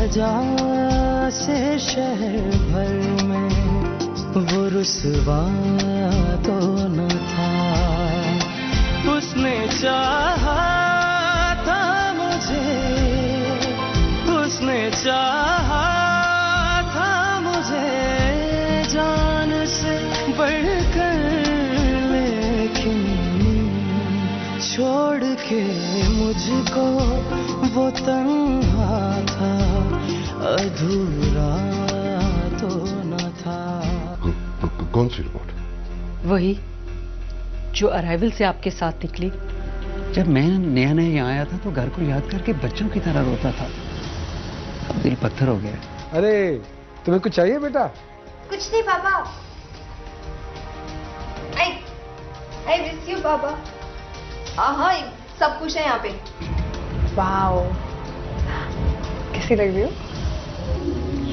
वजह से शहर भर में वो रुसवा तो न था। उसने चाहा था मुझे, उसने चाहा था मुझे जान से बढ़कर, लेकिन छोड़ के मुझको वो तन्हा था, अधूरा तो न था। कौन सी रिपोर्ट? वही जो अराइवल से आपके साथ निकली। जब मैं नया नया यहाँ आया था तो घर को याद करके बच्चों की तरह रोता था। अब दिल पत्थर हो गया। अरे तुम्हें कुछ चाहिए बेटा? कुछ नहीं पापा। आई मिस यू पापा। हाँ सब कुछ है यहाँ पे। वाओ कैसी लग रही हो?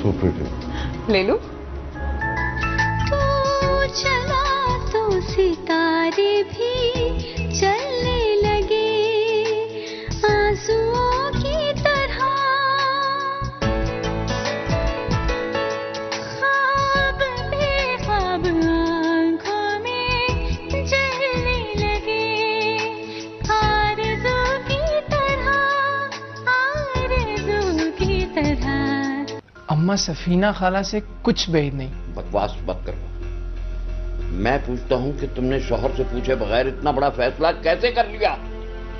So pretty. ले लूं? तू चला तो सितारे भी चलने लगे आंसुओं की तरह, ख्वाब बेख्वाब आंखों में जलने लगे आरज़ू की तरह, आरज़ू की तरह। अम्मा सफीना खाला से कुछ भेद नहीं। बकवास मत करो। मैं पूछता हूँ कि तुमने शौहर से पूछे बगैर इतना बड़ा फैसला कैसे कर लिया?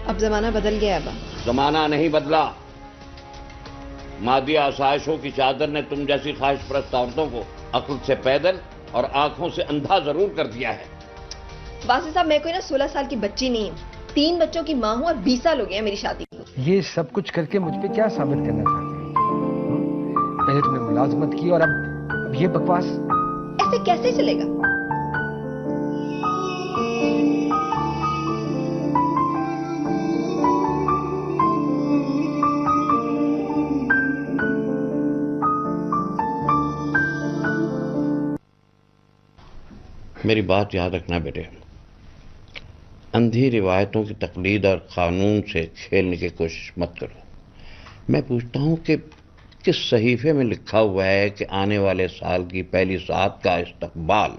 अब जमाना बदल गया है। जमाना नहीं बदला। मादी आसाइशों की चादर ने तुम जैसी ख्वाहिश परस्त औरतों को अक्ल से पैदल और आंखों से अंधा जरूर कर दिया है। वासी साहब मैं कोई ना 16 साल की बच्ची नहीं हूँ। 3 बच्चों की माँ हूँ और 20 साल हो गए हैं मेरी शादी को। ये सब कुछ करके मुझ पे क्या साबित करना चाहती है? पहले तुमने मुलाजमत की और अब ये बकवास। ऐसे कैसे चलेगा? मेरी बात याद रखना बेटे, अंधी रिवायतों की तकलीद और कानून से खेलने की कोशिश मत करो। मैं पूछता हूं कि किस सहीफे में लिखा हुआ है कि आने वाले साल की पहली सात का इस्तकबाल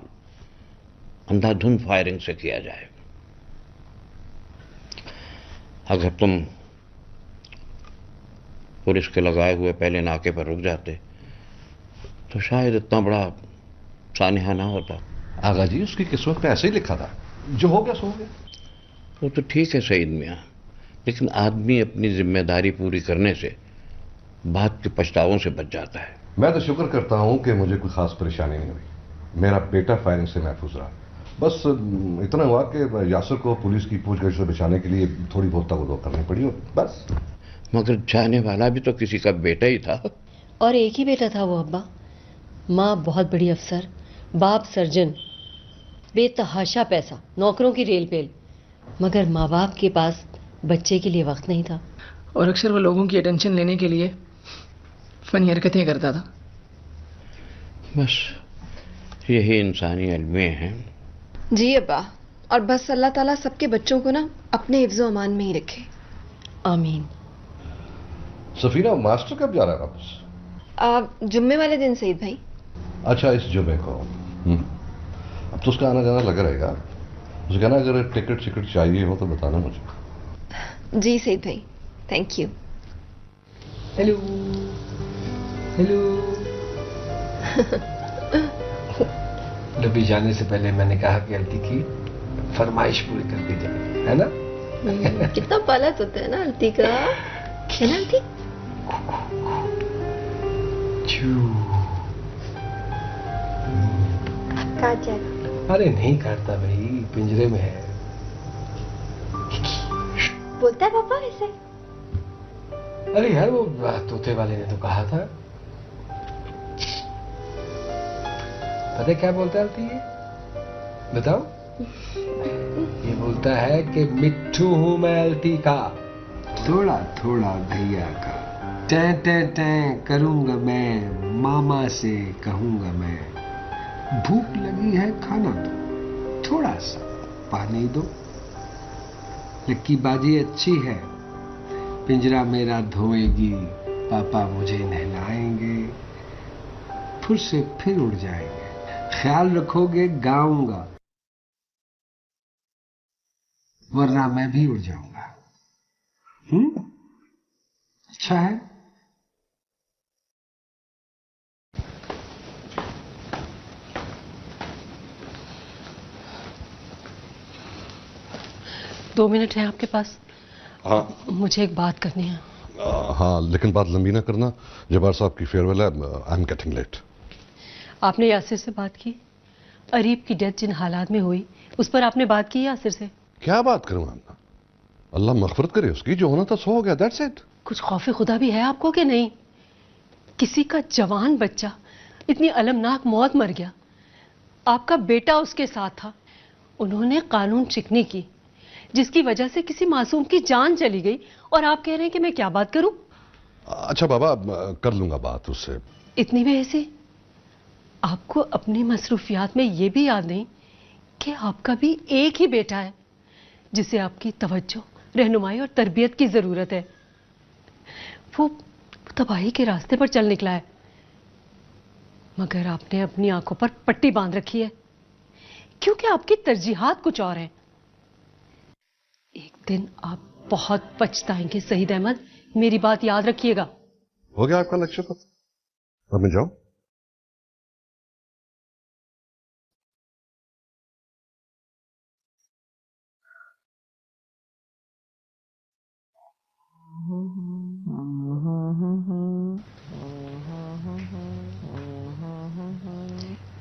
अंधाधुंध फायरिंग से किया जाए? अगर तुम पुलिस के लगाए हुए पहले नाके पर रुक जाते तो शायद इतना बड़ा सानिहा ना होता। आगा जी उसकी किस्मत में ऐसे ही लिखा था, जो हो गया सो हो गया। वो तो ठीक है सईद मियाँ, लेकिन आदमी अपनी जिम्मेदारी पूरी करने से बाद के पछतावों से बच जाता है। मैं तो शुक्र करता हूं कि मुझे कोई खास परेशानी नहीं हुई। मेरा बेटा फायरिंग से महफूज रहा। बस इतना हुआ कि यासर को पुलिस की पूछगछ से बचाने के लिए थोड़ी बहुत तवज्जो करनी पड़ी और बस। मगर जाने वाला भी तो किसी का बेटा ही था। और एक ही बेटा था वो अब्बा। माँ बहुत बड़ी अफसर, बाप सर्जन, बेतहाशा पैसा, नौकरों की रेल पेल, मगर माँ बाप के पास बच्चे के लिए वक्त नहीं था। और अक्सर वो लोगों की अटेंशन लेने के लिए फनी हरकतें करता था। बस यही इंसानी अलमियाँ हैं। जी अब्बा, और बस अल्लाह ताला सबके बच्चों को ना अपने हिफ्ज़ो अमान में ही रखे। आमीन। सफीना मास्टर कब जा रहा है वापस? जुम्मे वाले दिन सईद भाई। अच्छा इस जुम्मे को। अब तो उसका आना जाना लगा रहेगा। उसे कहना अगर टिकट शिकट चाहिए हो तो बताना मुझे। जी सईद भाई, थैंक यू। Hello hello. डब्बी जाने से पहले मैंने कहा कि अल्ती की फरमाइश पूरी कर दी जाए, है ना? कितना पालत होता है ना अल्ती का, है ना अल्ती? काट जाएगा। अरे नहीं काटता भाई, पिंजरे में है। बोलता है पापा ऐसे? अरे यार वो तोते वाले ने तो कहा था। पता है क्या बोलता है ये? बताओ। ये बोलता है कि मिट्ठू हूं मैं अल्ती का, थोड़ा थोड़ा भैया का, टें टें टें करूंगा मैं, मामा से कहूंगा मैं, भूख लगी है खाना दो, थोड़ा सा पानी दो, लक्की बाजी अच्छी है, पिंजरा मेरा धोएगी पापा मुझे नहलाएंगे, फिर से फिर उड़ जाएंगे। ख्याल रखोगे गाऊंगा, वरना मैं भी उड़ जाऊंगा। अच्छा है। दो मिनट है आपके पास? हाँ मुझे एक बात करनी है। हाँ, लेकिन बात लंबी ना करना। जब्बार साहब की फेयरवेल है, आई एम गेटिंग लेट। आपने यासिर से बात की? अरीब की डेथ जिन हालात में हुई उस पर आपने बात की यासिर से? क्या बात करूं आमना, अल्लाह मगफरत करे उसकी, जो होना था सो हो गया, दैट्स इट। कुछ खौफ खुदा भी है आपको कि नहीं? किसी का जवान बच्चा इतनी अलमनाक मौत मर गया, आपका बेटा उसके साथ था, उन्होंने कानून चिकनी की जिसकी वजह से किसी मासूम की जान चली गई, और आप कह रहे हैं कि मैं क्या बात करूं? अच्छा बाबा, कर लूंगा बात उससे। इतनी बेहसी? आपको अपनी मसरूफियात में यह भी याद नहीं कि आपका भी एक ही बेटा है जिसे आपकी तवज्जो, रहनुमाई और तरबियत की जरूरत है। वो तबाही के रास्ते पर चल निकला है, मगर आपने अपनी आंखों पर पट्टी बांध रखी है क्योंकि आपकी तरजीहात कुछ और हैं। एक दिन आप बहुत पछताएंगे सईद अहमद, मेरी बात याद रखिएगा। हो गया आपका लक्ष्य पत्र, अब मैं जाऊं?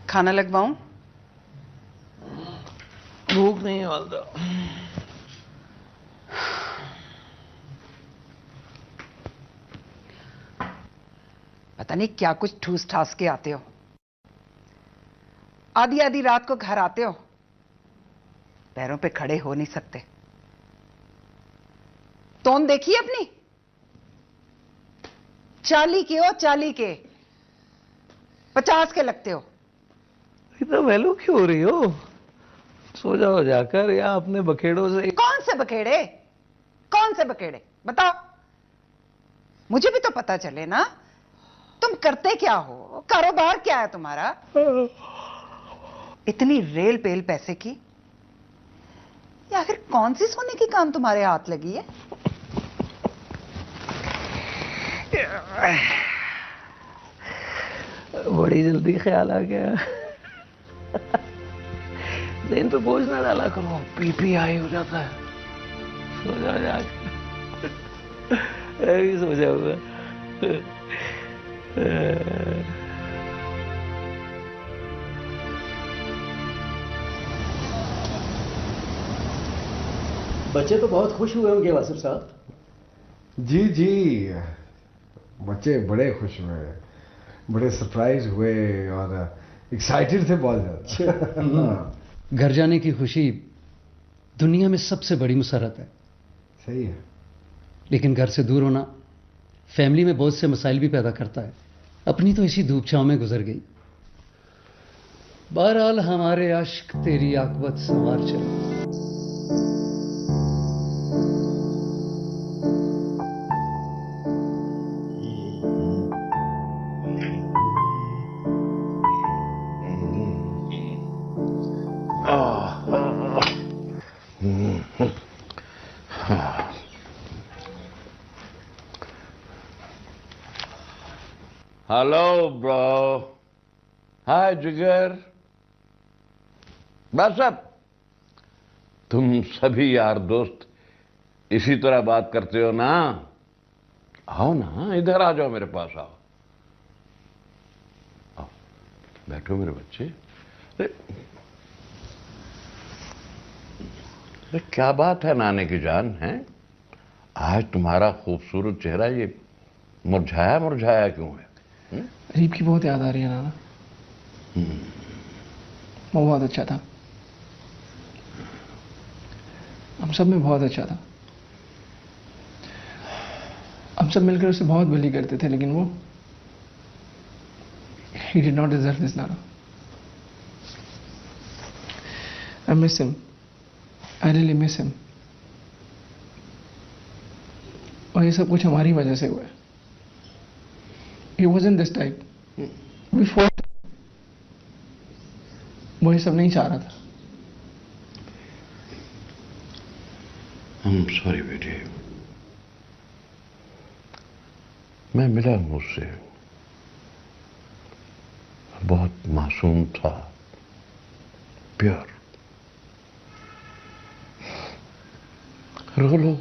खाना लगवाऊं? भूख नहीं है वालदा। पता नहीं क्या कुछ ठूस ठास के आते हो, आधी आधी रात को घर आते हो, पैरों पे खड़े हो नहीं सकते। तोन देखिए अपनी, 40 के हो, 40 के, 50 के लगते हो। इतना वैल्यू क्यों हो रही हो? सो जाओ जाकर, या अपने बखेड़ों से। कौन से बखेड़े? कौन से बखेड़े बताओ, मुझे भी तो पता चले ना। तुम करते क्या हो, कारोबार क्या है तुम्हारा? इतनी रेल पेल पैसे की, या आखिर कौन सी सोने की काम तुम्हारे हाथ लगी है? बड़ी जल्दी ख्याल आ गया। दिन पे बोझ ना डाला करो, पीपीआई हो जाता है। सो जाओ जाके, अभी सो जाऊंगा। बच्चे तो बहुत खुश हुए होंगे वासिफ साहब। जी जी, बच्चे बड़े खुश हुए, बड़े सरप्राइज हुए और एक्साइटेड थे बहुत ज्यादा। घर जाने की खुशी दुनिया में सबसे बड़ी मुसरत है। सही है। लेकिन घर से दूर होना फैमिली में बहुत से मसाइल भी पैदा करता है। अपनी तो इसी धूप छांव में गुजर गई। बहरहाल हमारे आशिक तेरी आकबत संवार चले। हेलो ब्रो, हाय जिगर। बस अब तुम सभी यार दोस्त इसी तरह बात करते हो ना? आओ ना, इधर आ जाओ, मेरे पास आओ। आओ, बैठो मेरे बच्चे। अरे क्या बात है नाने की जान, है आज तुम्हारा खूबसूरत चेहरा ये मुरझाया मुरझाया क्यों है? अरीब की बहुत याद आ रही है नाना। वो बहुत अच्छा था, हम सब में बहुत अच्छा था। हम सब मिलकर उसे बहुत बुली करते थे, लेकिन वो he did not deserve this, Nana. I miss him. I really miss him. और ये सब कुछ हमारी वजह से हुआ है। He wasn't this type. We fought. वो ये सब नहीं चाह रहा था. I'm sorry बेटे, मैं मिला हूं उससे, बहुत मासूम था, प्योर. रो लो,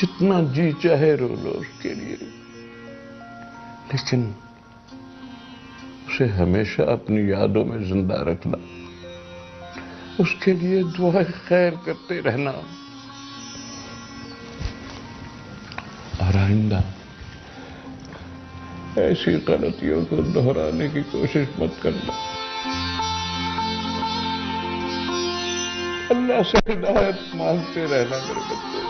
जितना जी चाहे रो लो उसके लिए, लेकिन उसे हमेशा अपनी यादों में जिंदा रखना, उसके लिए दुआ खैर करते रहना, और आइंदा ऐसी गलतियों को दोहराने की कोशिश मत करना. अल्लाह से हिदायत मांगते रहना मेरे बच्चे.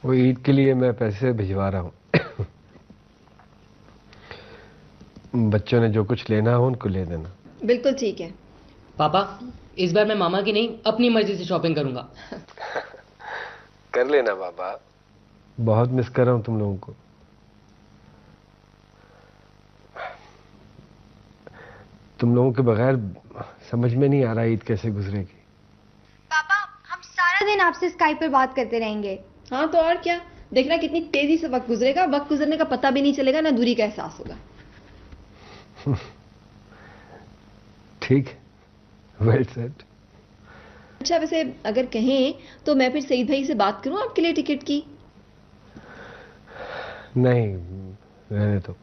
वो ईद के लिए मैं पैसे भिजवा रहा हूँ. बच्चों ने जो कुछ लेना हो उनको ले देना. बिल्कुल ठीक है. पापा, इस बार मैं मामा की नहीं अपनी मर्जी से शॉपिंग करूंगा. कर लेना बाबा, बहुत मिस कर रहा हूं तुम लोगों को. तुम लोगों के बगैर समझ में नहीं आ रहा ईद कैसे गुजरेगी. पापा, हम सारा दिन आपसे स्काइप पर बात करते रहेंगे. हाँ तो और क्या, देखना कितनी तेजी से वक्त गुजरेगा. वक्त गुजरने का पता भी नहीं चलेगा, ना दूरी का एहसास होगा. ठीक, वेल सेड. अच्छा वैसे अगर कहें तो मैं फिर सईद भाई से बात करूं आपके लिए टिकट की. नहीं, रहने दो.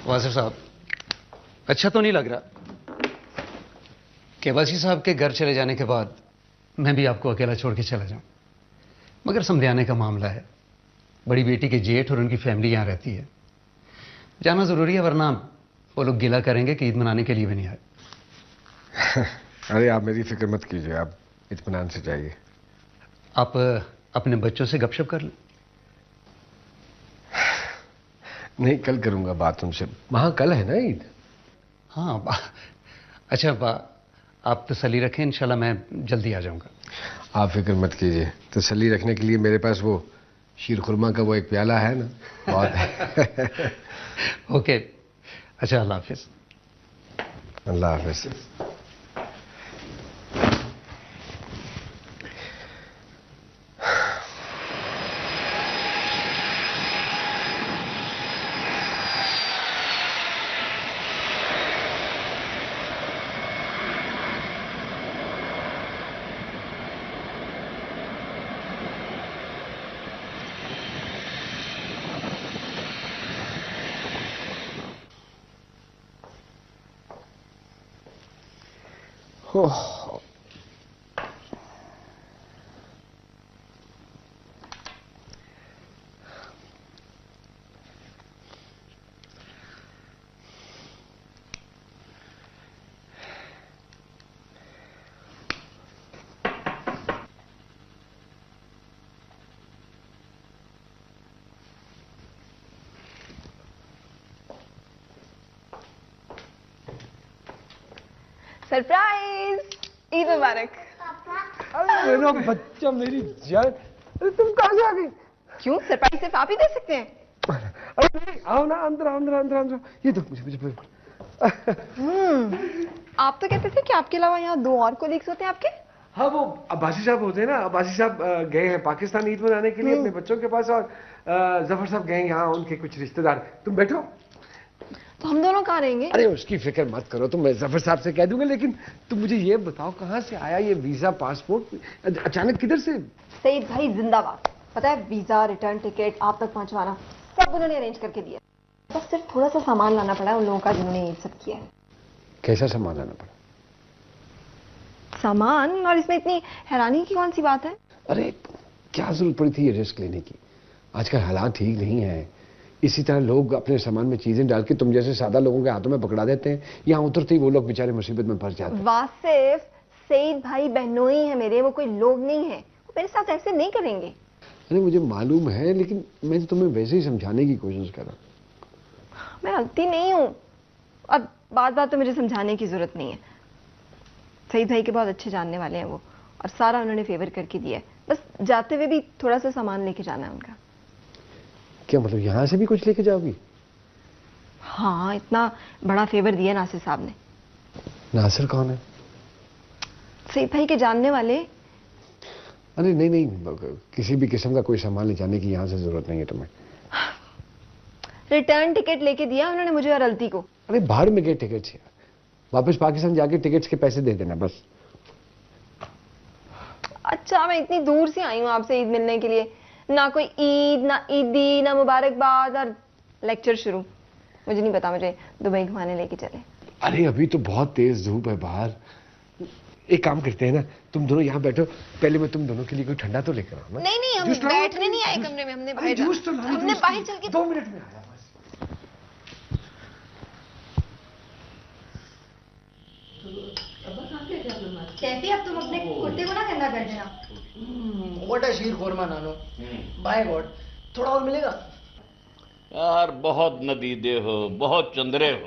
वासिफ साहब, अच्छा तो नहीं लग रहा कि वासी साहब के घर चले जाने के बाद मैं भी आपको अकेला छोड़ के चला जाऊं. मगर समझाने का मामला है. बड़ी बेटी के जेठ और उनकी फैमिली यहाँ रहती है. जाना जरूरी है, वरना वो लोग गिला करेंगे कि ईद मनाने के लिए भी नहीं आए. अरे आप मेरी फिक्र मत कीजिए, आप इत्मीनान से जाइए. आप अपने बच्चों से गपशप कर लें. नहीं, कल करूंगा बात उनसे. वहां कल है ना ईद. हाँ अच्छा आप तसल्ली रखें, इंशाल्लाह मैं जल्दी आ जाऊंगा. आप फिक्र मत कीजिए. तसल्ली रखने के लिए मेरे पास वो शीर खुरमा का वो एक प्याला है ना, बहुत है. ओके, अच्छा अल्लाह हाफिज. अल्लाह हाफिज. ओह, सरप्राइज, ईद मुबारक. अरे मेरा बच्चा, मेरी जान. अरे तुम कहाँ से आ गई? क्यों, सरप्राइज सिर्फ आप ही दे सकते हैं? अरे नहीं, आओ ना, अंदर अंदर अंदर अंदर. ये दो मुझे. आप तो कहते थे कि आपके अलावा यहाँ 2 और कोलीग्स होते हैं आपके. हाँ, वो अब्बासी साहब होते हैं ना. अब्बासी साहब गए हैं पाकिस्तान ईद मनाने के लिए अपने बच्चों के पास, और जफर साहब गए यहाँ उनके कुछ रिश्तेदार. तुम बैठो. तो हम दोनों कहाँ रहेंगे? अरे उसकी फिक्र मत करो, तुम मैं जफर साहब से कह दूंगा. लेकिन तुम मुझे ये बताओ कहाँ से आया ये वीजा पासपोर्ट, अचानक किधर से? सईद भाई जिंदाबाद. पता है, वीजा, रिटर्न टिकट आप तक पहुंचवाना सब उन्होंने अरेंज करके दिया. बस सिर्फ थोड़ा सा सामान लाना पड़ा उन लोगों का जिन्होंने ये सब किया है. कैसा सामान लाना पड़ा? सामान, और इसमें इतनी हैरानी की कौन सी बात है? अरे क्या जरूरत पड़ी थी ये रिस्क लेने की? आजकल हालात ठीक नहीं है। इसी तरह लोग अपने सामान में चीजें डाल के तुम जैसे सादा लोगों के हाथों में पकड़ा देते हैं, यहाँ उतरते ही वो लोग बेचारे मुसीबत में फंस जाते हैं। वासिफ, सईद भाई बहनोई है मेरे, वो कोई लोग नहीं है, वो मेरे साथ ऐसे नहीं करेंगे। अरे मुझे मालूम है, लेकिन मैं तुम्हें वैसे ही समझाने की कोशिश कर रहा हूँ। मैं गलती नहीं हूँ, और बात बात तो मुझे समझाने की जरूरत नहीं है। सईद भाई के बहुत अच्छे जानने वाले हैं वो, और सारा उन्होंने फेवर करके दिया है। बस जाते हुए भी थोड़ा सा सामान लेके जाना है उनका। क्या मतलब यहाँ से भी कुछ लेके जाओगी? हाँ, इतना बड़ा फेवर दिया नासिर साहब ने। नासिर कौन है? सईद भाई के जानने वाले। अरे नहीं नहीं, किसी भी किस्म का कोई सामान ले जाने की यहाँ से जरूरत नहीं है तुम्हें। रिटर्न टिकट लेके दिया उन्होंने मुझे और अलती को। अरे बाहर में गए टिकट से, वापस पाकिस्तान जाके टिकट्स के पैसे दे देना बस। अच्छा, मैं इतनी दूर से आई हूँ आपसे ईद मिलने के लिए, ना कोई ईद, ना ईदी, ना मुबारकबाद, और लेक्चर शुरू। मुझे नहीं पता, मुझे दुबई घुमाने लेके चले। अरे अभी तो बहुत तेज धूप है बाहर। एक काम करते हैं ना, तुम दोनों यहाँ बैठो, पहले मैं तुम दोनों के लिए कोई ठंडा तो लेकर आऊँ ना। नहीं नहीं, हम बैठने नहीं आए कमरे में, हमने बाहर चल के 2 मिनट में आया बस। कैफी, अब तुम अपने कुर्ते को ना ठंडा कर देना। व्हाट है शीर खोरमा नानो, बाय गॉड, थोड़ा और मिलेगा? यार बहुत नदीदे हो, बहुत चंद्रे हो।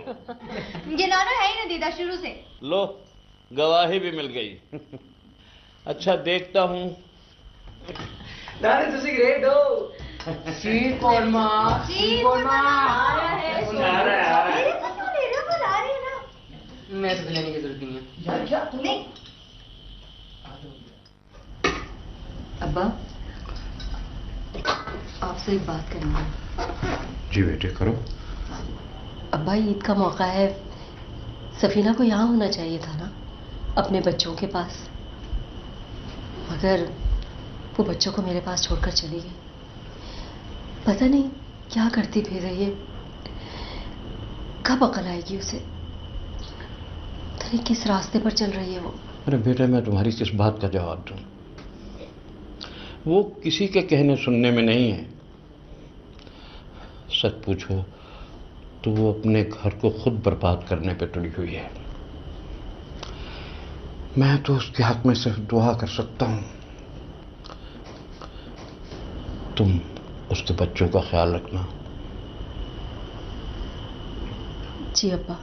ये नानो है ही नदीदा शुरू से। लो, गवाही भी मिल गई। अच्छा, देखता हूँ। नानी तुसी ग्रेट हो। शीर खोरमा, शीर खोरमा आ रहा है। मैं तो लेने की जरूरत नहीं है। यार क्या तुमने? अब्बा, आपसे एक बात करनी है। जी बेटे, करो। अब्बा, ईद का मौका है, सफीना को यहाँ होना चाहिए था ना, अपने बच्चों के पास। मगर वो बच्चों को मेरे पास छोड़कर चली गई। पता नहीं क्या करती फिर रही है, कब अकल आएगी उसे, पता नहीं किस रास्ते पर चल रही है वो। अरे बेटे, मैं तुम्हारी किस बात का जवाब दूं? वो किसी के कहने सुनने में नहीं है। सच पूछो तो वो अपने घर को खुद बर्बाद करने पे तुली हुई है। मैं तो उसके हक में सिर्फ दुआ कर सकता हूं, तुम उसके बच्चों का ख्याल रखना। जी अब्बा।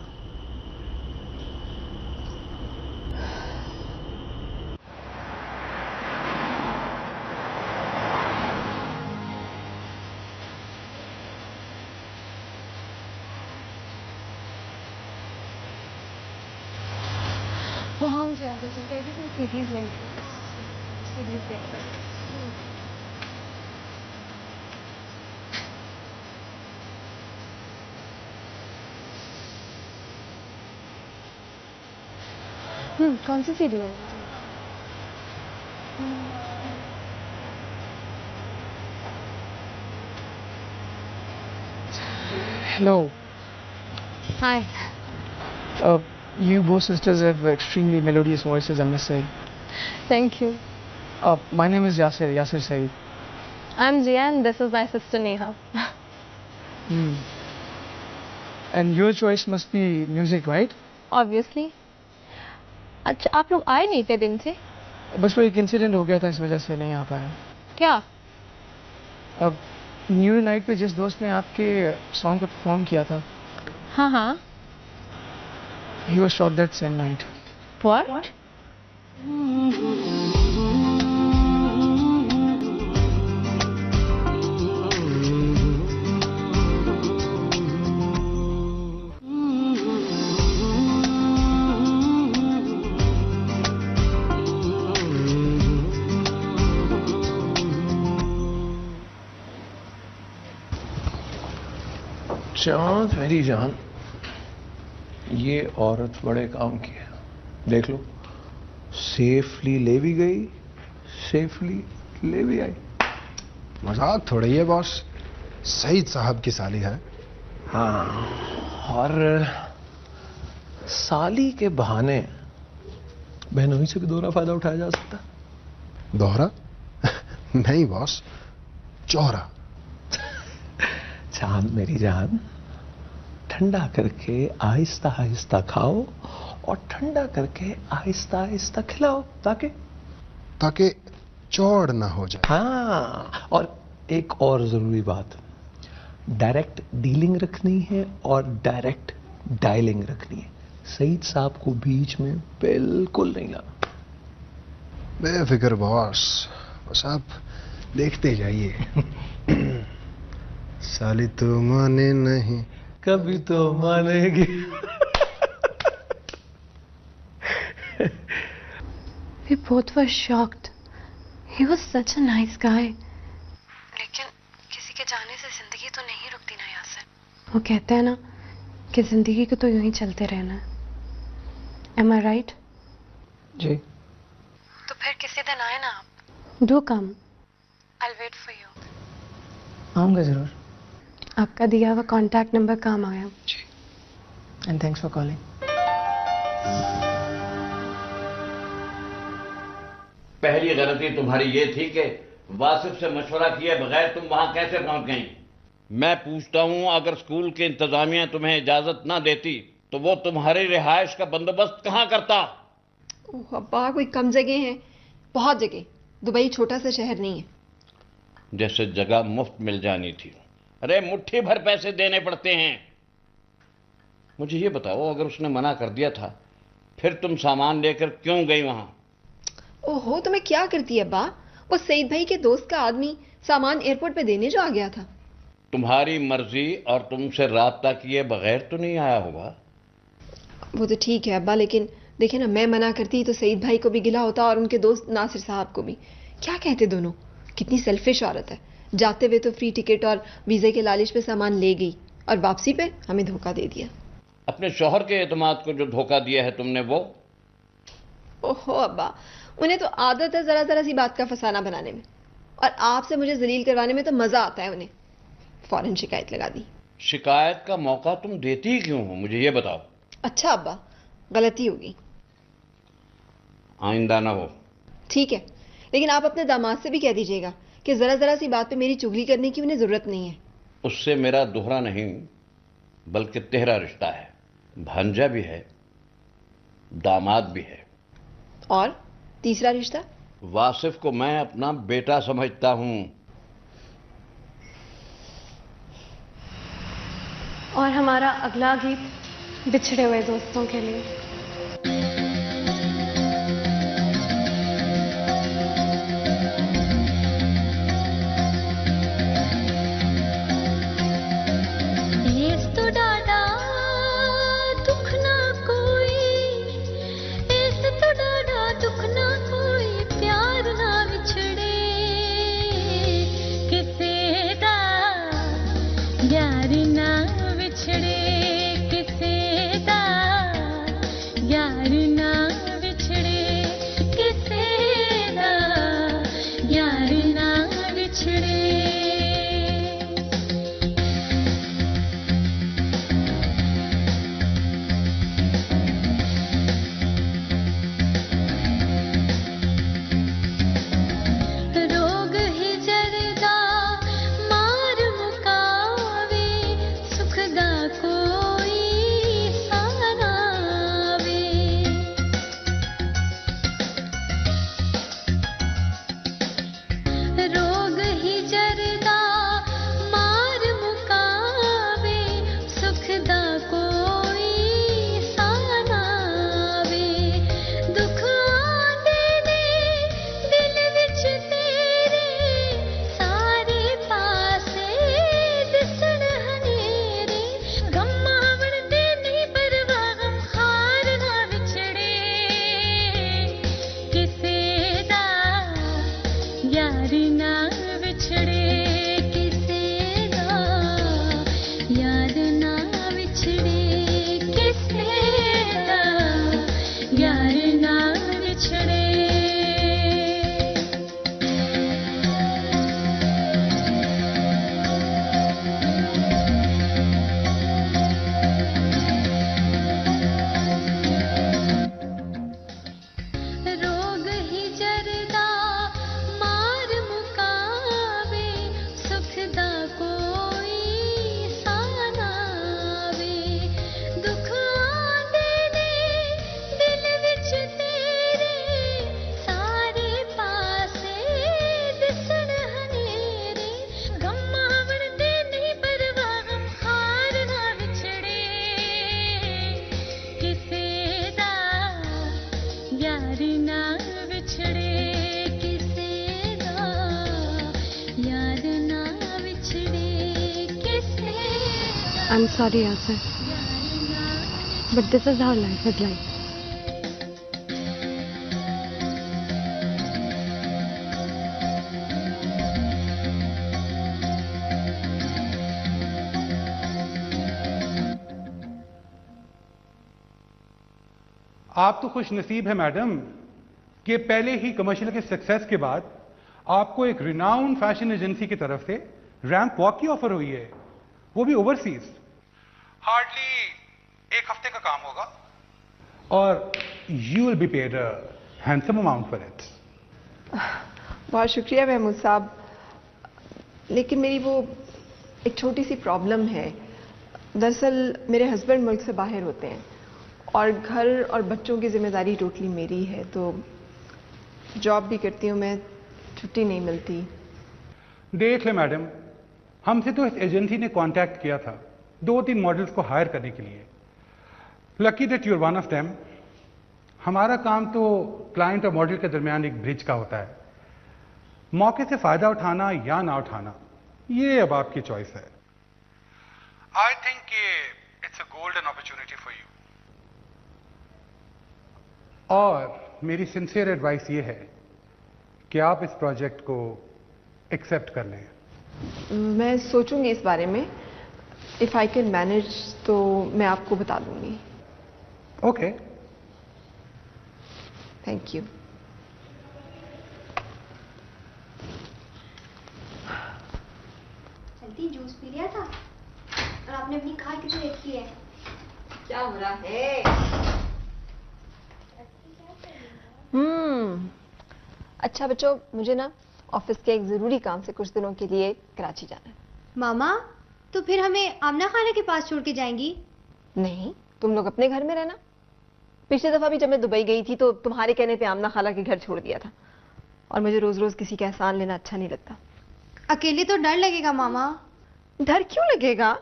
कौन सी सीढ़ी है? Hello. Hi. You both sisters have extremely melodious voices, I must say. Thank you. My name is Yasir Saeed. I'm Jia and this is my sister Neha. And your choice must be music, right? Obviously. अच्छा, आप लोग आए नहीं थे दिन से? बस वो एक इंसिडेंट हो गया था, इस वजह से नहीं आ पाया। क्या? अब न्यू नाइट पे जिस दोस्त ने आपके सॉन्ग को परफॉर्म किया था, हाँ हाँ, he was shot that same night. What? चांद मेरी जान, ये औरत बड़े काम की है। देख लो, सेफली ले भी गई, सेफली ले भी आई। मजाक थोड़ी है बॉस, सईद साहब की साली है। हाँ, और साली के बहाने बहनोई से भी दोहरा फायदा उठाया जा सकता है। दोहरा? नहीं बॉस, चौहरा। जान मेरी जान, ठंडा करके आहिस्ता आहिस्ता खाओ और ठंडा करके आहिस्ता आहिस्ता खिलाओ ताकि चौड़ ना हो जाए। हाँ, और एक और जरूरी बात, डायरेक्ट डीलिंग रखनी है और डायरेक्ट डायलिंग रखनी है। सईद साहब को बीच में बिल्कुल नहीं लाना। बेफिक्र बॉस, बस आप देखते जाइए। साली तो माने नहीं, कभी तो मानेगी। We both were shocked. He was such a nice guy. लेकिन किसी के जाने से जिंदगी तो नहीं रुकती ना यासर। वो कहते हैं ना कि जिंदगी को तो यूं ही चलते रहना है। Am I right? जी। तो फिर किसी दिन आए ना आप। Do come. I'll wait for you. आऊंगा जरूर। आपका दिया हुआ कांटेक्ट नंबर काम आया। जी। And thanks for calling. पहली गलती तुम्हारी ये थी कि वासिफ से मशवरा किए बगैर तुम वहां कैसे पहुंच गई। मैं पूछता हूं, अगर स्कूल की इंतजामिया तुम्हें इजाजत ना देती तो वो तुम्हारी रिहाइश का बंदोबस्त कहां करता। ओह अब्बा, कोई कम जगह है? बहुत जगह। दुबई छोटा सा शहर नहीं है। जैसे जगह मुफ्त मिल जानी थी। अरे मुट्ठी भर पैसे देने पड़ते हैं। मुझे ये बताओ, अगर उसने मना कर दिया था फिर तुम सामान लेकर क्यों गई वहां? ओहो, तो मैं क्या करती अब्बा? वो सईद भाई के दोस्त का आदमी सामान एयरपोर्ट पे देने जो आ गया था। तुम्हारी मर्जी और तुमसे राब्ता किए बगैर तो नहीं आया होगा। वो तो ठीक है अब्बा, लेकिन देखिए ना, मैं मना करती तो सईद भाई को भी गिला होता और उनके दोस्त नासिर साहब को भी। क्या कहते दोनों? कितनी सेल्फिश औरत है। जाते हुए तो फ्री टिकट और वीजे के लालिश पे सामान ले गई और वापसी पे हमें धोखा दे दिया। अपने शौहर के एतमाद को जो धोखा दिया है तुमने वो। ओहो अब्बा, उन्हें तो आदत है जरा जरा सी बात का फसाना बनाने में, और आपसे मुझे जलील करवाने में तो मजा आता है उन्हें। फौरन शिकायत लगा दी। शिकायत का मौका तुम देती ही क्यों हो, मुझे ये बताओ। अच्छा अब्बा, गलती होगी, आइंदा ना हो। ठीक है, लेकिन आप अपने दामाद से भी कह दीजिएगा कि जरा जरा सी बात पे मेरी चुगली करने की उन्हें जरूरत नहीं है। उससे मेरा दोहरा नहीं बल्कि तिहरा रिश्ता है। भांजा भी है, दामाद भी है। और तीसरा रिश्ता? वासिफ को मैं अपना बेटा समझता हूं। और हमारा अगला गीत बिछड़े हुए दोस्तों के लिए। रोग ही जरदा मार मुका I'm sorry, Yasser. But this is how life is like. आप तो खुश नसीब है मैडम कि पहले ही कमर्शियल के सक्सेस के बाद आपको एक रिनाउंड फैशन एजेंसी की तरफ से रैंप वॉक की ऑफर हुई है, वो भी ओवरसीज। हार्डली 1 हफ्ते का काम होगा और you will be paid a handsome amount for it. बहुत शुक्रिया महमूद साहब, लेकिन मेरी वो एक छोटी सी प्रॉब्लम है। दरअसल मेरे हस्बैंड मुल्क से बाहर होते हैं और घर और बच्चों की जिम्मेदारी टोटली मेरी है, तो जॉब भी करती हूँ मैं, छुट्टी नहीं मिलती। देख ले मैडम, हमसे तो इस एजेंसी ने कांटेक्ट किया था 2-3 मॉडल्स को हायर करने के लिए। Lucky that you are one of them. हमारा काम तो क्लाइंट और मॉडल के दरमियान एक ब्रिज का होता है। मौके से फायदा उठाना या ना उठाना ये अब आपकी चॉइस है। I think it's a golden opportunity for you. और मेरी सिंसियर एडवाइस ये है कि आप इस प्रोजेक्ट को एक्सेप्ट कर लें। मैं सोचूंगी इस बारे में। इफ आई कैन मैनेज तो मैं आपको बता दूंगी। Okay, thank you. जल्दी जूस पी लिया था और आपने अपनी कार क्यों रखी है? क्या हो रहा है? अच्छा बच्चों, मुझे ना ऑफिस के एक जरूरी काम से कुछ दिनों के लिए कराची जाना है। मामा, तो फिर हमें आमना खाला के पास छोड़ के जाएंगी? नहीं, तुम लोग अपने घर में रहना। पिछली दफा भी जब मैं दुबई गई थी तो तुम्हारे कहने पे आमना खाला के घर छोड़ दिया था, और मुझे रोज रोज किसी का एहसान लेना अच्छा नहीं लगता। अकेले तो डर लगेगा मामा। डर क्यों लगेगा?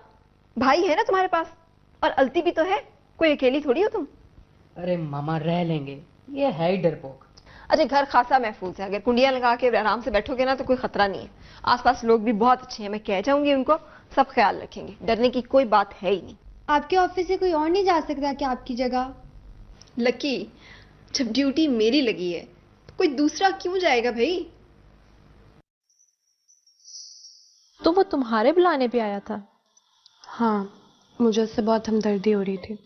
भाई है ना तुम्हारे पास, और अलती भी तो है, कोई अकेली थोड़ी हो तुम। अरे मामा रह लेंगे, ये है ही डरपोक। अरे घर खासा महफूज है, अगर कुंडियां लगा के आराम से बैठोगे ना तो कोई खतरा नहीं है। आसपास लोग भी बहुत अच्छे हैं, मैं कह जाऊंगी उनको, सब ख्याल रखेंगे, डरने की कोई बात है ही नहीं। आपके ऑफिस से कोई और नहीं जा सकता क्या आपकी जगह? लकी, जब ड्यूटी मेरी लगी है तो कोई दूसरा क्यों जाएगा भाई? तो वो तुम्हारे बुलाने पे आया था? हाँ, मुझे उससे बहुत हमदर्दी हो रही थी।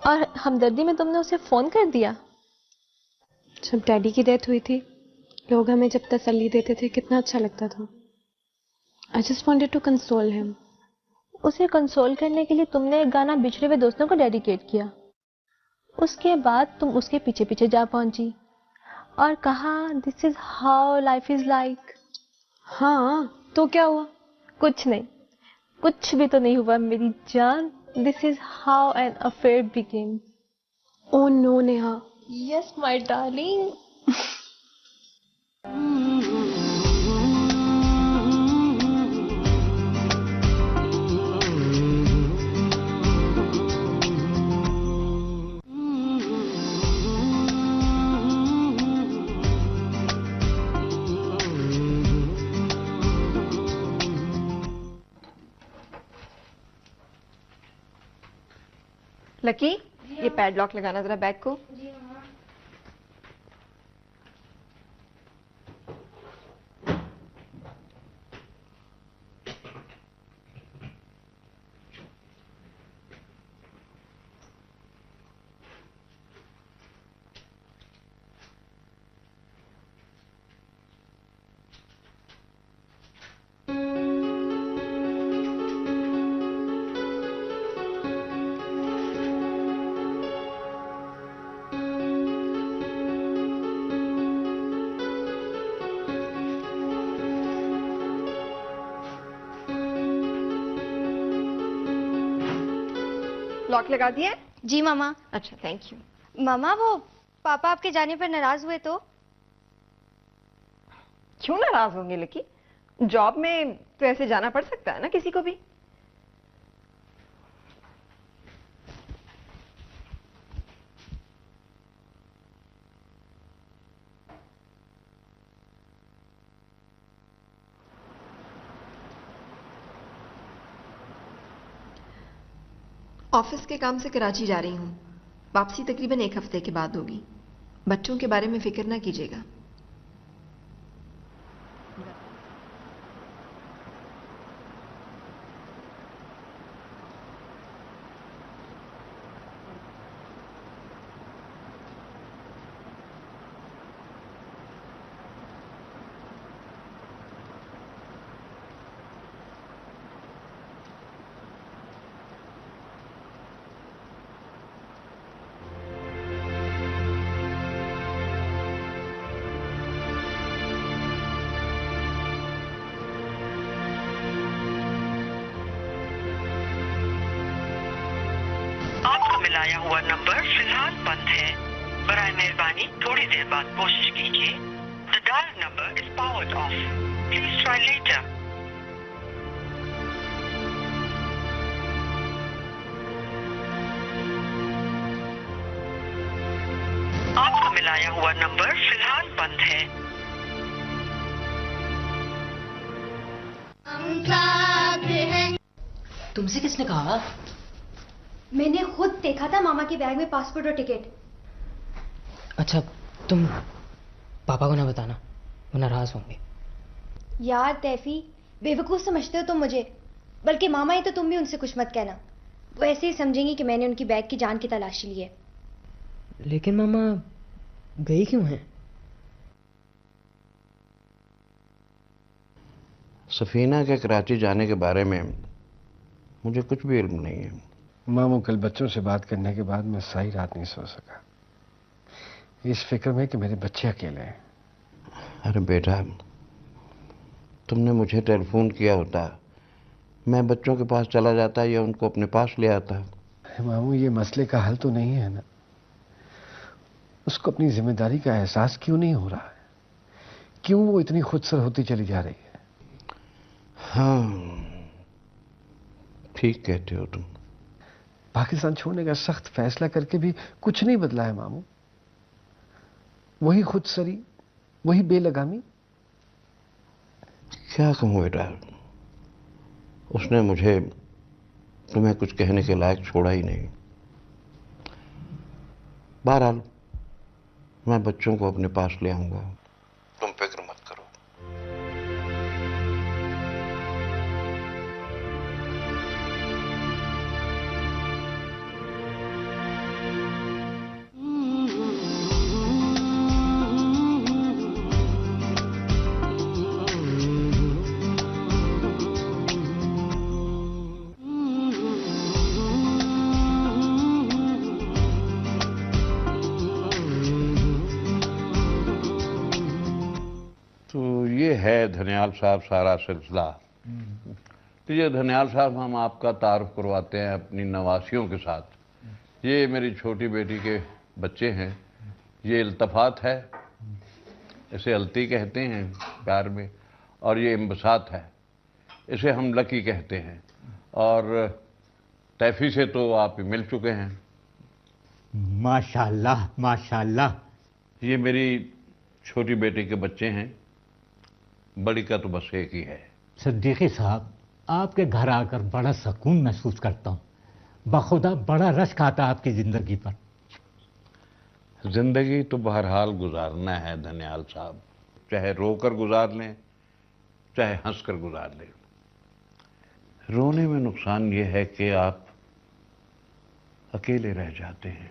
और हमदर्दी में तुमने उसे फोन कर दिया? जब डैडी की डेथ हुई थी, लोग हमें जब तसल्ली देते थे कितना अच्छा लगता था। I just wanted to console him. उसे कंसोल करने के लिए तुमने एक गाना बिछड़े हुए दोस्तों को डेडिकेट किया। उसके बाद तुम उसके पीछे पीछे जा पहुंची और कहा this is how life is like. हाँ, तो क्या हुआ? कुछ नहीं, कुछ भी तो नहीं हुआ मेरी जान। This is how an affair begin. Oh no Neha. Yes, my darling. Lucky, ये पैडलॉक लगाना जरा बैग को। लॉक लगा दिया? जी मामा। अच्छा, थैंक यू। मामा, वो पापा आपके जाने पर नाराज हुए तो? क्यों नाराज होंगे लकी? जॉब में तो ऐसे जाना पड़ सकता है ना किसी को भी। ऑफिस के काम से कराची जा रही हूँ। वापसी तकरीबन 1 हफ्ते के बाद होगी। बच्चों के बारे में फिक्र ना कीजिएगा। मिलाया हुआ नंबर फिलहाल बंद है। बराए मेहरबानी थोड़ी देर बाद कोशिश कीजिए। The dial number is powered off. Please try later. आपका मिलाया हुआ नंबर फिलहाल बंद है। तुमसे किसने कहा? मैंने खुद देखा था मामा के बैग में पासपोर्ट और टिकट। अच्छा, तुम पापा को ना बताना, वो नाराज होंगे। यार तैफी, बेवकूफ समझते हो तुम मुझे। बल्कि मामा ही तो तुम भी उनसे कुछ मत कहना। वो ऐसे ही समझेंगी कि मैंने उनकी बैग की जान की तलाशी ली है। लेकिन मामा गई क्यों हैं? सफीना के कराची जाने के बारे में मुझे कुछ भी इल्म नहीं है। मामू, कल बच्चों से बात करने के बाद मैं सारी रात नहीं सो सका, इस फिक्र में कि मेरे बच्चे अकेले हैं। अरे बेटा, तुमने मुझे टेलीफोन किया होता, मैं बच्चों के पास चला जाता या उनको अपने पास ले आता। मामू, ये मसले का हल तो नहीं है ना। उसको अपनी जिम्मेदारी का एहसास क्यों नहीं हो रहा है? क्यों वो इतनी खुदसर होती चली जा रही है? हाँ, ठीक कहते हो तुम। पाकिस्तान छोड़ने का सख्त फैसला करके भी कुछ नहीं बदला है मामू। वही खुदसरी, वही बेलगामी। क्या कहूँ बेटा, उसने मुझे तुम्हें कुछ कहने के लायक छोड़ा ही नहीं। बहरहाल मैं बच्चों को अपने पास ले आऊंगा, तुम फिक्र मत करो। है धनियाल साहब सारा सिलसिला। तो ये धनियाल साहब, हम आपका तारुफ करवाते हैं अपनी नवासियों के साथ। ये मेरी छोटी बेटी के बच्चे हैं। ये इल्तफात है, इसे अलती कहते हैं प्यार में, और ये इम्बसात है, इसे हम लकी कहते हैं। और तैफी से तो आप मिल चुके हैं। माशाल्लाह माशाल्लाह। ये मेरी छोटी बेटी के बच्चे हैं, बड़ी का तो बस एक ही है। सिद्दीकी साहब, आपके घर आकर बड़ा सुकून महसूस करता हूँ। बखुदा बड़ा रश्क आता आपकी जिंदगी पर। जिंदगी तो बहरहाल गुजारना है धनियाल साहब, चाहे रोकर गुजार लें चाहे हंसकर गुजार लें। रोने में नुकसान ये है कि आप अकेले रह जाते हैं,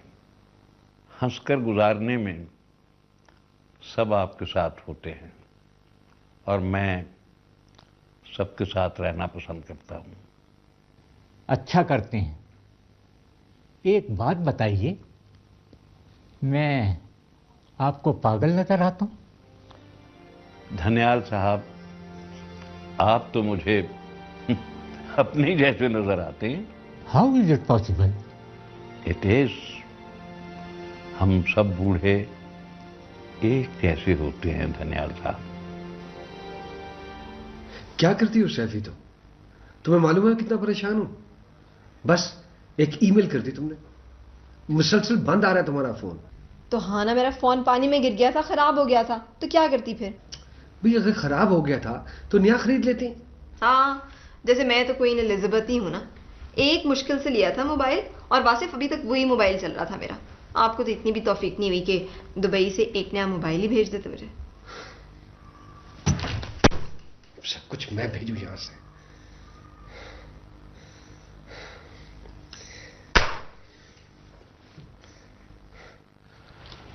हंसकर गुजारने में सब आपके साथ होते हैं, और मैं सबके साथ रहना पसंद करता हूँ। अच्छा करते हैं। एक बात बताइए, मैं आपको पागल नजर आता हूँ? धनियाल साहब, आप तो मुझे अपने जैसे नजर आते हैं। How is it possible? It is. हम सब बूढ़े एक जैसे होते हैं धनियाल साहब। क्या करती हो सैफी? तो तुम्हें मालूम है कितना परेशान हूं? बस एक ईमेल कर दी तुमने, मुसलसल बंद आ रहा है तुम्हारा फोन। तो हाँ ना, मेरा फोन पानी में गिर गया था, खराब हो गया था, तो क्या करती फिर? भाई अगर खराब हो गया था तो नया खरीद लेते। हाँ, जैसे मैं तो क्वीन एलिजाबेथ ही हूं ना। एक मुश्किल से लिया था मोबाइल, और वासिफ अभी तक वही मोबाइल चल रहा था मेरा। आपको तो इतनी भी तौफीक नहीं हुई कि दुबई से एक नया मोबाइल ही भेज देते मुझे। सब कुछ मैं भेजू यहां से।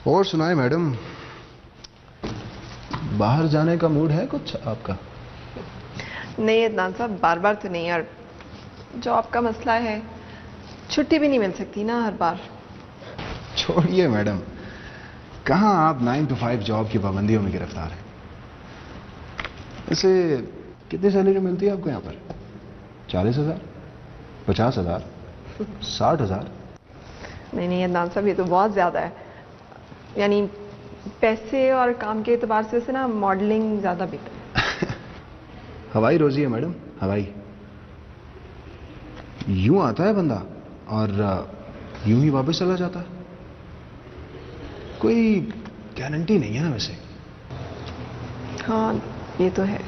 और सुनाए मैडम, बाहर जाने का मूड है कुछ आपका? नहीं अदनान साहब, बार बार तो नहीं, और जॉब का मसला है, छुट्टी भी नहीं मिल सकती ना हर बार। छोड़िए मैडम, कहाँ आप 9 to 5 जॉब की पाबंदियों में गिरफ्तार हैं। वैसे कितनी सैलरी मिलती है आपको यहाँ पर? 40,000, 50,000, 60,000? नहीं अदनान साहब, ये तो बहुत ज़्यादा है। यानी पैसे और काम के एतबार से ना मॉडलिंग ज़्यादा बेहतर है। हवाई रोजी है मैडम, हवाई। यूं आता है बंदा और यूं ही वापस चला जाता है, कोई गारंटी नहीं है ना वैसे। हाँ ये तो है।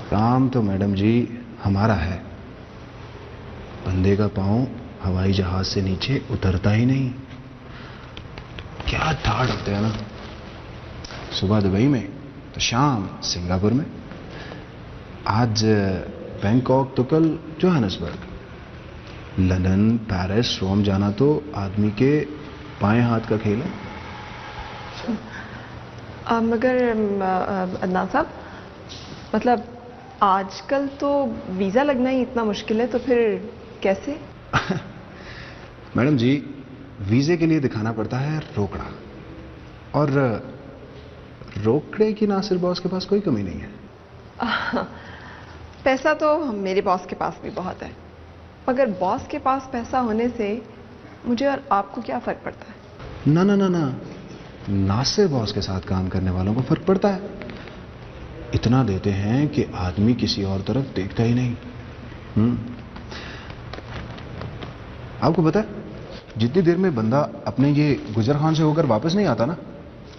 काम तो मैडम जी हमारा है, बंदे का पांव हवाई जहाज से नीचे उतरता ही नहीं। क्या ठाड़ होते हैं ना, सुबह दुबई में तो शाम सिंगापुर में, आज बैंकॉक तो कल जोहानिसबर्ग। लंदन, पेरिस, रोम जाना तो आदमी के बाएं हाथ का खेल है। मगर अदनान साहब, मतलब आजकल तो वीज़ा लगना ही इतना मुश्किल है, तो फिर कैसे? मैडम जी, वीज़े के लिए दिखाना पड़ता है रोकड़ा, और रोकड़े की नासिर बॉस के पास कोई कमी नहीं है। पैसा तो मेरे बॉस के पास भी बहुत है, मगर बॉस के पास पैसा होने से मुझे और आपको क्या फ़र्क पड़ता है? ना ना ना ना, नासिर बॉस के साथ काम करने वालों को फ़र्क पड़ता है। इतना देते हैं कि आदमी किसी और तरफ देखता ही नहीं। आपको पता है, जितनी देर में बंदा अपने ये गुजर खान से होकर वापस नहीं आता ना,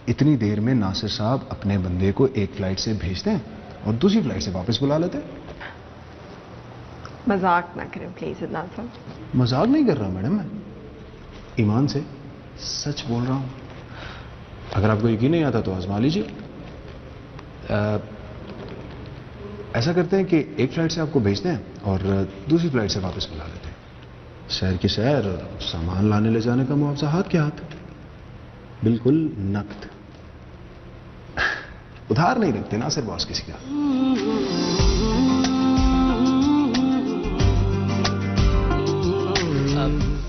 इतनी देर में नासिर साहब अपने बंदे को एक फ्लाइट से भेजते हैं और दूसरी फ्लाइट से वापस बुला लेते हैं। मजाक ना करें प्लीज अदनान साहब। मजाक नहीं कर रहा मैडम, मैं ईमान से सच बोल रहा हूं। अगर आपको यकीन नहीं आता तो आजमा लीजिए। ऐसा करते हैं कि एक फ्लाइट से आपको भेजते हैं और दूसरी फ्लाइट से वापस बुला लेते हैं। शहर की सैर, सामान लाने ले जाने का मुआवजा हाथ के हाथ, बिल्कुल नकद। उधार नहीं रखते ना सिर्फ बॉस किसी का।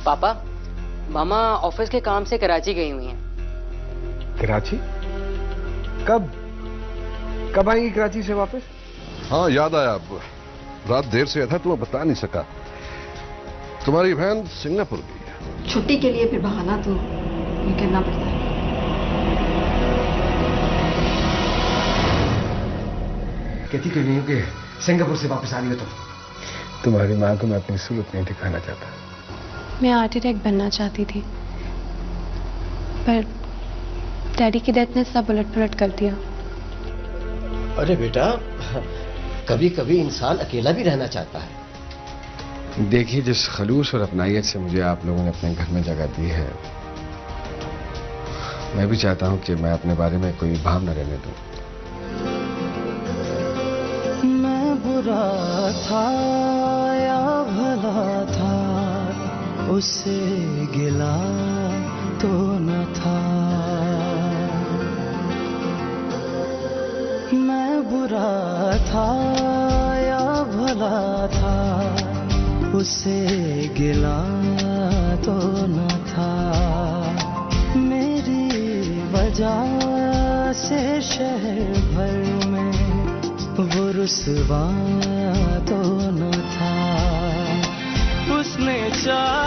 पापा, मामा ऑफिस के काम से कराची गई हुई हैं। कराची? कब कब आएंगी कराची से वापस? हाँ याद आया, अब रात देर से आया था, तुम्हें बता नहीं सका। तुम्हारी बहन सिंगापुर गई है। छुट्टी के लिए फिर बहाना तो ये करना पड़ता है। कहती क्यों नहीं हो कि सिंगापुर से वापस आ रही हो तुम? तुम्हारी माँ को मैं अपनी सूरत नहीं दिखाना चाहता। मैं आर्किटेक्ट बनना चाहती थी, पर डैडी की डेथ ने सब उलट पुलट कर दिया। अरे बेटा, कभी कभी इंसान अकेला भी रहना चाहता है। देखिए, जिस खलूस और अपनाइयत से मुझे आप लोगों ने अपने घर में जगह दी है, मैं भी चाहता हूं कि मैं अपने बारे में कोई भाव न रहने दूं। मैं बुरा था या भला था, उससे गिला तो न था। मैं बुरा था या भला था, उससे गिला तो न था। मेरी वजह से शहर भर में वो रुसवा तो न था। उसने चाहा